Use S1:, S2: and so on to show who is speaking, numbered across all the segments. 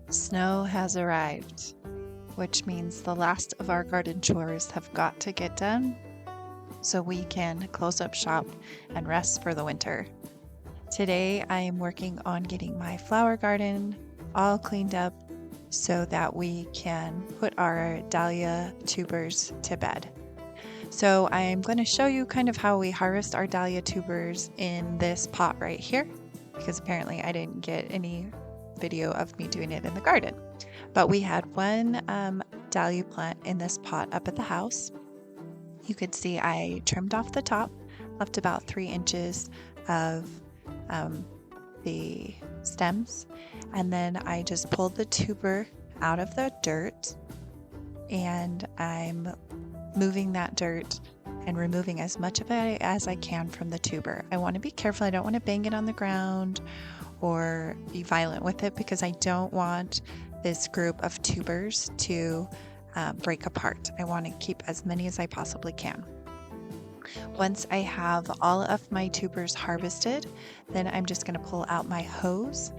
S1: Snow has arrived, which means the last of our garden chores have got to get done so we can close up shop and rest for the winter. Today I am working on getting my flower garden all cleaned up so that we can put our dahlia tubers to bed. So I'm going to show you kind of how we harvest our dahlia tubers in this pot right here, because apparently I didn't get any video of me doing it in the garden. But we had one dahlia plant in this pot up at the house. You could see I trimmed off the top, left about 3 inches of the stems, and then I just pulled the tuber out of the dirt, and I'm moving that dirt and removing as much of it as I can from the tuber. I want to be careful. I don't want to bang it on the ground or be violent with it, because I don't want this group of tubers to break apart. I want to keep as many as I possibly can. Once I have all of my tubers harvested, then I'm just going to pull out my hose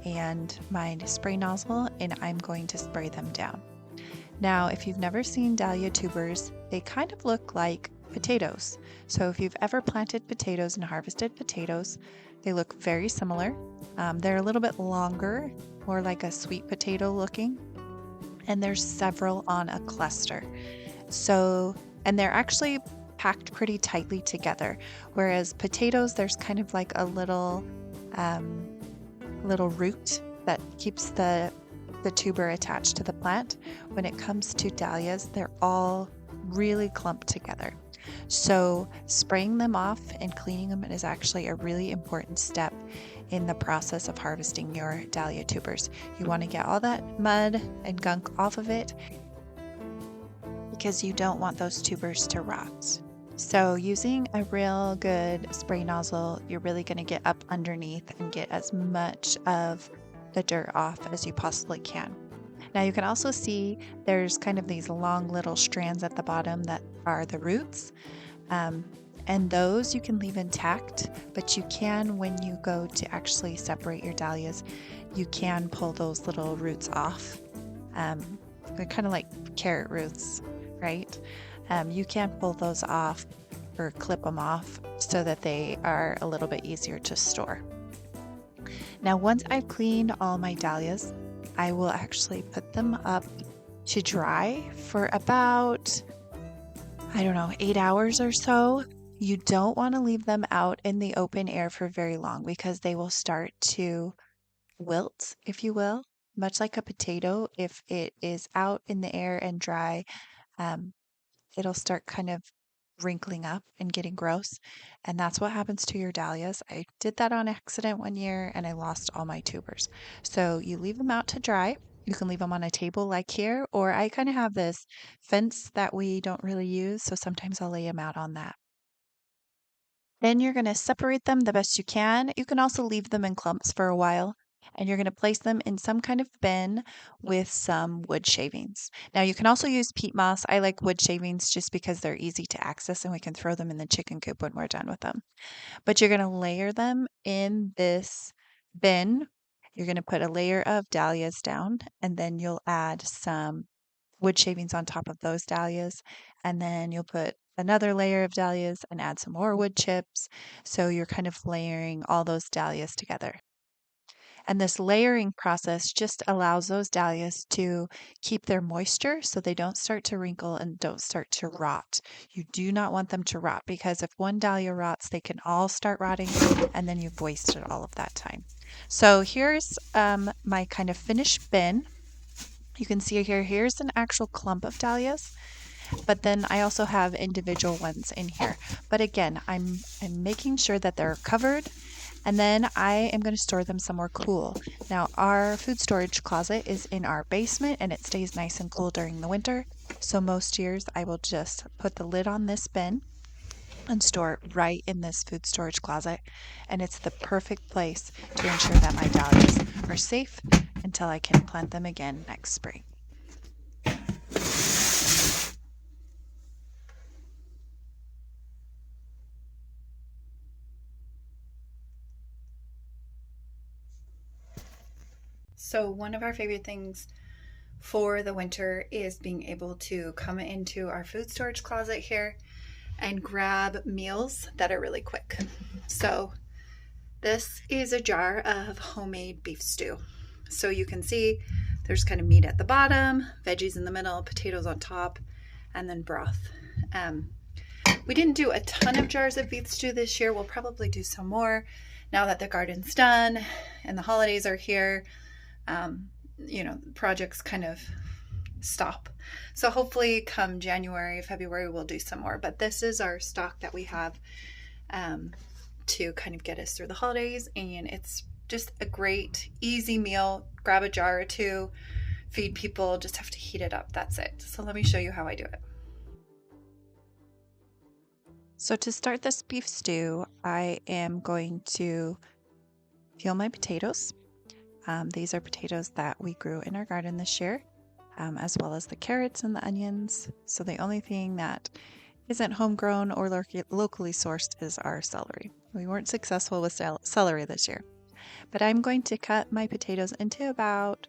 S1: and my spray nozzle, and I'm going to spray them down. Now, if you've never seen dahlia tubers, they kind of look like potatoes. So if you've ever planted potatoes and harvested potatoes, they look very similar. They're a little bit longer, more like a sweet potato looking, and there's several on a cluster. And they're actually packed pretty tightly together, whereas potatoes, there's kind of like a little root that keeps the tuber attached to the plant. When it comes to dahlias, they're all really clumped together. So spraying them off and cleaning them is actually a really important step in the process of harvesting your dahlia tubers. You want to get all that mud and gunk off of it, because you don't want those tubers to rot. So using a real good spray nozzle, you're really going to get up underneath and get as much of the dirt off as you possibly can. Now you can also see there's kind of these long little strands at the bottom that are the roots. And those you can leave intact, but you can, when you go to actually separate your dahlias, you can pull those little roots off. They're kind of like carrot roots, right? You can pull those off or clip them off so that they are a little bit easier to store. Now, once I've cleaned all my dahlias, I will actually put them up to dry for about, 8 hours or so. You don't want to leave them out in the open air for very long, because they will start to wilt, if you will, much like a potato. If it is out in the air and dry, it'll start kind of wrinkling up and getting gross. And that's what happens to your dahlias. I did that on accident one year and I lost all my tubers. So you leave them out to dry. You can leave them on a table like here, or I kind of have this fence that we don't really use, so sometimes I'll lay them out on that. Then you're going to separate them the best you can. You can also leave them in clumps for a while, and you're going to place them in some kind of bin with some wood shavings. Now, you can also use peat moss. I like wood shavings just because they're easy to access and we can throw them in the chicken coop when we're done with them. But you're going to layer them in this bin. You're going to put a layer of dahlias down, and then you'll add some wood shavings on top of those dahlias, and then you'll put another layer of dahlias and add some more wood chips. So you're kind of layering all those dahlias together. And this layering process just allows those dahlias to keep their moisture so they don't start to wrinkle and don't start to rot. You do not want them to rot, because if one dahlia rots, they can all start rotting, and then you've wasted all of that time. So here's my kind of finished bin. You can see here's an actual clump of dahlias, but then I also have individual ones in here. But again, I'm making sure that they're covered, and then I am going to store them somewhere cool. Now, our food storage closet is in our basement, and it stays nice and cool during the winter. So most years I will just put the lid on this bin and store it right in this food storage closet. And it's the perfect place to ensure that my dahlias are safe until I can plant them again next spring.
S2: So, one of our favorite things for the winter is being able to come into our food storage closet here and grab meals that are really quick. So, this is a jar of homemade beef stew. So, you can see there's kind of meat at the bottom, veggies in the middle, potatoes on top, and then broth. We didn't do a ton of jars of beef stew this year. We'll probably do some more now that the garden's done and the holidays are here. Projects kind of stop. So hopefully come January, February, we'll do some more. But this is our stock that we have to kind of get us through the holidays. And it's just a great, easy meal. Grab a jar or two, feed people, just have to heat it up. That's it. So let me show you how I do it.
S1: So to start this beef stew, I am going to peel my potatoes. These are potatoes that we grew in our garden this year, as well as the carrots and the onions. So the only thing that isn't homegrown or locally sourced is our celery. We weren't successful with celery this year. But I'm going to cut my potatoes into about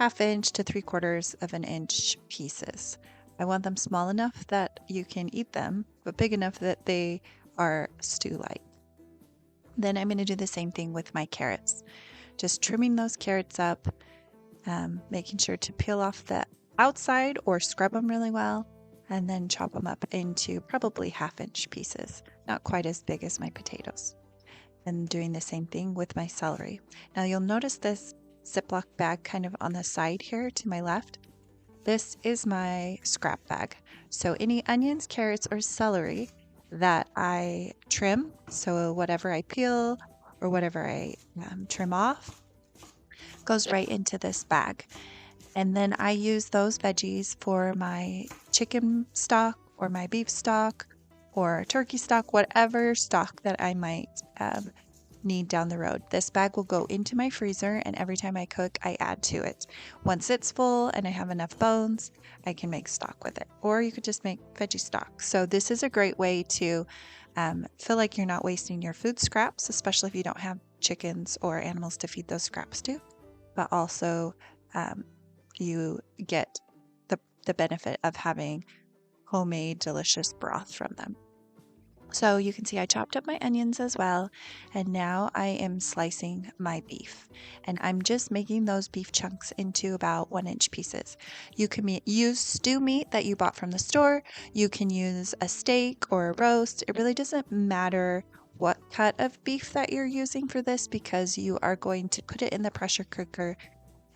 S1: 1/2 inch to 3/4 of an inch pieces. I want them small enough that you can eat them, but big enough that they are stew-like. Then I'm going to do the same thing with my carrots. Just trimming those carrots up, making sure to peel off the outside or scrub them really well, and then chop them up into probably 1/2 inch pieces, not quite as big as my potatoes. And doing the same thing with my celery. Now you'll notice this Ziploc bag kind of on the side here to my left. This is my scrap bag. So any onions, carrots, or celery that I trim, so whatever I peel or whatever I trim off, goes right into this bag. And then I use those veggies for my chicken stock or my beef stock or turkey stock, whatever stock that I might need down the road. This bag will go into my freezer, and every time I cook, I add to it. Once it's full and I have enough bones, I can make stock with it. Or you could just make veggie stock. So this is a great way to feel like you're not wasting your food scraps, especially if you don't have chickens or animals to feed those scraps to. But also you get the benefit of having homemade delicious broth from them. So you can see I chopped up my onions as well, and now I am slicing my beef, and I'm just making those beef chunks into about 1 inch pieces. You can use stew meat that you bought from the store. You can use a steak or a roast. It really doesn't matter what cut of beef that you're using for this, because you are going to put it in the pressure cooker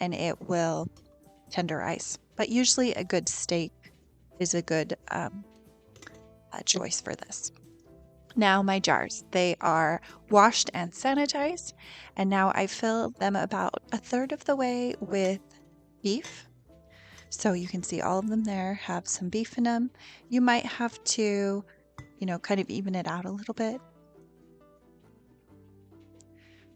S1: and it will tenderize. But usually a good steak is a good choice for this. Now my jars, they are washed and sanitized, and now I fill them about 1/3 of the way with beef. So you can see all of them there have some beef in them. You might have to, kind of even it out a little bit.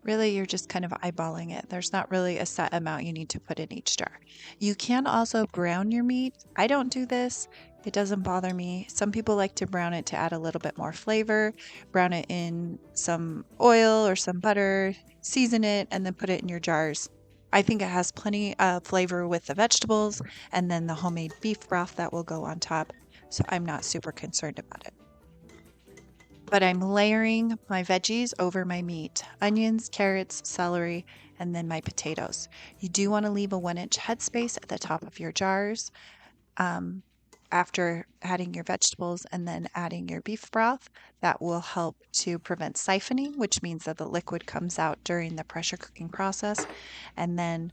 S1: Really, you're just kind of eyeballing it. There's not really a set amount you need to put in each jar. You can also brown your meat. I don't do this. It doesn't bother me. Some people like to brown it to add a little bit more flavor. Brown it in some oil or some butter, season it, and then put it in your jars. I think it has plenty of flavor with the vegetables and then the homemade beef broth that will go on top. So I'm not super concerned about it. But I'm layering my veggies over my meat: onions, carrots, celery, and then my potatoes. You do want to leave a 1 inch headspace at the top of your jars after adding your vegetables and then adding your beef broth. That will help to prevent siphoning, which means that the liquid comes out during the pressure cooking process, and then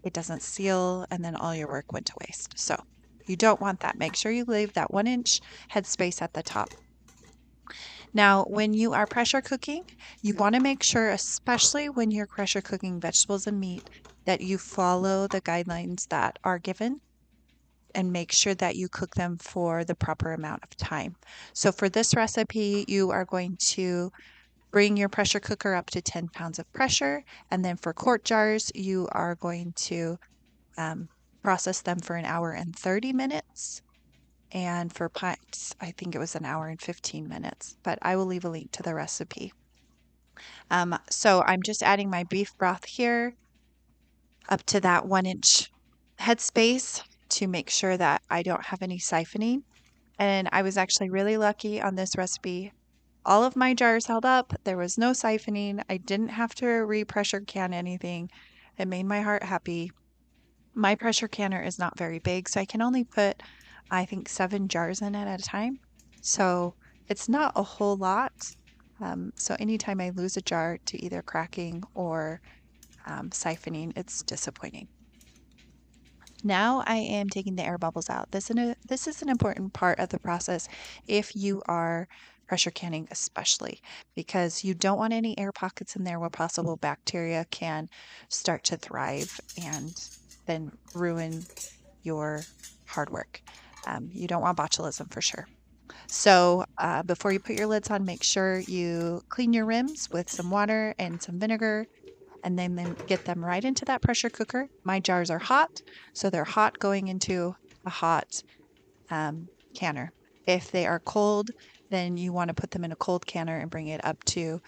S1: it doesn't seal, and then all your work went to waste. So you don't want that. Make sure you leave that 1 inch headspace at the top. Now, when you are pressure cooking, you want to make sure, especially when you're pressure cooking vegetables and meat, that you follow the guidelines that are given. and make sure that you cook them for the proper amount of time. So for this recipe, you are going to bring your pressure cooker up to 10 pounds of pressure. And then for quart jars, you are going to um, process them for an hour and 30 minutes. And for pints, I think it was an hour and 15 minutes, but I will leave a link to the recipe. So I'm just adding my beef broth here up to that 1 inch headspace to make sure that I don't have any siphoning. And I was actually really lucky on this recipe. All of my jars held up. There was no siphoning. I didn't have to re-pressure can anything. It made my heart happy. My pressure canner is not very big, so I can only put, I think, 7 jars in it at a time. So it's not a whole lot. So anytime I lose a jar to either cracking or siphoning, it's disappointing. Now I am taking the air bubbles out. This is an important part of the process if you are pressure canning, especially because you don't want any air pockets in there where possible bacteria can start to thrive and then ruin your hard work. You don't want botulism for sure. So before you put your lids on, make sure you clean your rims with some water and some vinegar and then get them right into that pressure cooker. My jars are hot, so they're hot going into a hot canner. If they are cold, then you want to put them in a cold canner and bring it up to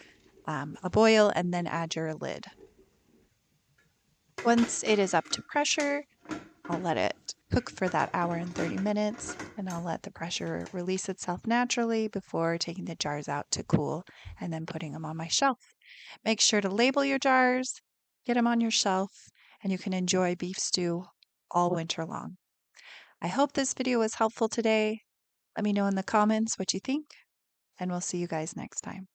S1: a boil and then add your lid. Once it is up to pressure, I'll let it cook for that hour and 30 minutes and I'll let the pressure release itself naturally before taking the jars out to cool and then putting them on my shelf. Make sure to label your jars, get them on your shelf, and you can enjoy beef stew all winter long. I hope this video was helpful today. Let me know in the comments what you think, and we'll see you guys next time.